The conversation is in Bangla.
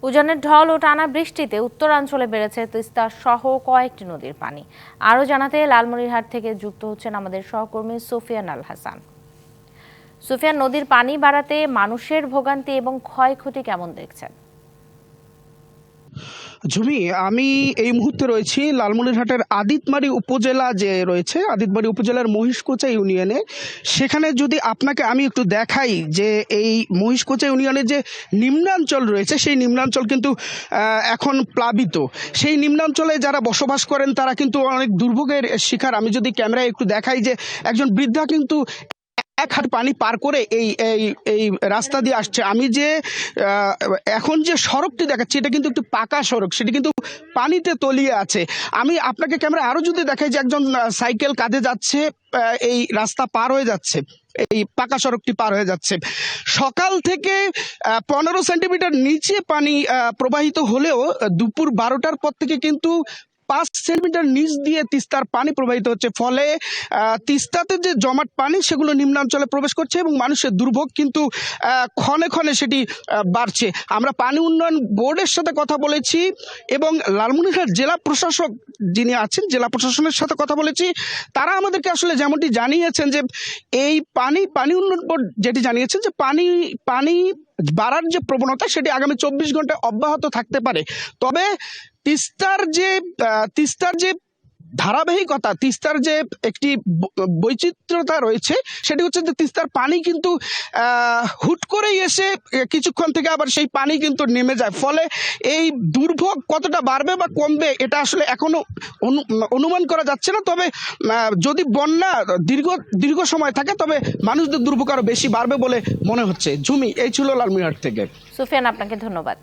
উজানের ঢল ও টানা বৃষ্টিতে উত্তরাঞ্চলে বেড়েছে তিস্তা সহ কয়েকটি নদীর পানি। আরও জানাতে লালমনিরহাট থেকে যুক্ত হচ্ছেন আমাদের সহকর্মী সুফিয়ান আল হাসান। সুফিয়ান, নদীর পানি বাড়াতে মানুষের ভোগান্তি এবং ক্ষয়ক্ষতি কেমন দেখছেন? ঝুমি, আমি এই মুহূর্তে রয়েছি লালমনিরহাটের আদিতমারি উপজেলা যে রয়েছে, আদিতমারি উপজেলার মহিষকুচা ইউনিয়নে। সেখানে যদি আপনাকে আমি একটু দেখাই যে এই মহিষকুচা ইউনিয়নের যে নিম্নাঞ্চল রয়েছে, সেই নিম্নাঞ্চল কিন্তু এখন প্লাবিত। সেই নিম্নাঞ্চলে যারা বসবাস করেন তারা কিন্তু অনেক দুর্ভোগের শিকার। আমি যদি ক্যামেরায় একটু দেখাই যে একজন বৃদ্ধা কিন্তু এক হাত পানি পার করে এই এই এই রাস্তা দিয়ে আসছে। আমি যে এখন যে সড়কটি দেখাচ্ছি এটা কিন্তু একটু পাকা সড়ক, সেটি কিন্তু পানিতে তলিয়ে আছে। আমি আপনাকে ক্যামেরা আরো যদি দেখাই যে একজন সাইকেল কাঁধে যাচ্ছে, এই রাস্তা পার হয়ে যাচ্ছে, এই পাকা সড়কটি পার হয়ে যাচ্ছে। সকাল থেকে 15 সেন্টিমিটার নিচে পানি প্রবাহিত হলেও দুপুর 12টার পর থেকে কিন্তু 5 সেন্টিমিটার নিচ দিয়ে তিস্তার পানি প্রবাহিত হচ্ছে। ফলে তিস্তাতে যে জমাট পানি সেগুলো নিম্নাঞ্চলে প্রবেশ করছে এবং মানুষের দুর্ভোগ কিন্তু ক্ষণে ক্ষণে সেটি বাড়ছে। আমরা পানি উন্নয়ন বোর্ডের সাথে কথা বলেছি এবং লালমনিরহাট জেলা প্রশাসক যিনি আছেন, জেলা প্রশাসনের সাথে কথা বলেছি। তারা আমাদেরকে আসলে যেমনটি জানিয়েছেন যে এই পানি উন্নয়ন বোর্ড যেটি জানিয়েছেন যে পানি বাড়ার যে প্রবণতা সেটি আগামী 24 ঘন্টা অব্যাহত থাকতে পারে। তবে তিস্তার যে ধারাবাহিকতা, তিস্তার যে একটি বৈচিত্র্যতা রয়েছে সেটি হচ্ছে যে তিস্তার পানি কিন্তু হুট করেই এসে কিছুক্ষণ থেকে আবার সেই পানি কিন্তু নেমে যায়। ফলে এই দুর্ভোগ কতটা বাড়বে বা কমবে এটা আসলে এখনো অনুমান করা যাচ্ছে না। তবে যদি বন্যা দীর্ঘ সময় থাকে তবে মানুষদের দুর্ভোগ আরো বেশি বাড়বে বলে মনে হচ্ছে। ঝুমি, এই ছিল লালমনিরহাট থেকে। সুফিয়ান, আপনাকে ধন্যবাদ।